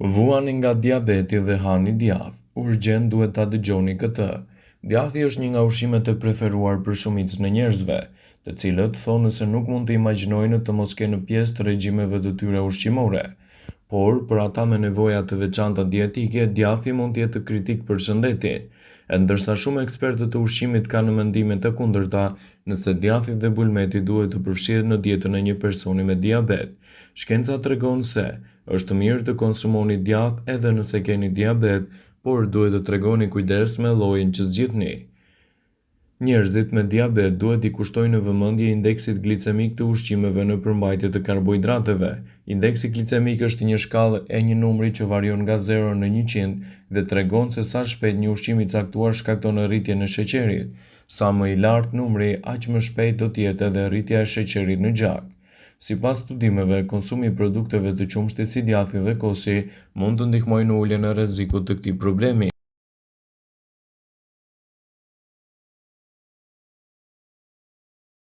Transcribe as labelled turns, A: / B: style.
A: Vuani nga diabeti dhe hani djath, urgjent duhet ta dëgjoni këtë. Djathi është një nga ushqimet e preferuar për shumicën e njerëzve, të cilët thonë se nuk mund të imagjinojnë të mos kenë pjesë të regjimeve të tyre ushqimore. Por, për ata me nevoja të veçanta dietike, djathi mund të jetë kritik për shëndetin, e ndërsa shumë ekspertët të ushqimit kanë mendime të kundërta nëse djathi dhe bulmeti duhet të përfshihet në dietën e një personi me diabet. Shkenca tregon se është mirë të konsumoni djath edhe nëse keni diabet, por duhet të tregoni kujdes me llojin që zgjidhni. Njerëzit me diabet duhet i kushtojnë vëmendje indeksit glicemik të ushqimeve në përmbajtje të karbohidrateve. Indeksi glicemik është një shkallë e një numri që varion nga 0 në 100 dhe tregon se sa shpejt një ushqim i caktuar shkakton rritjen e sheqerit. Sa më i lartë numri, aq më shpejt do të jetë edhe rritja e sheqerit në gjak. Sipas studimeve, konsumi i produkteve të qumshtit si djathi dhe kosi mund të ndihmojë në uljen e rrezikut të këtij problemi.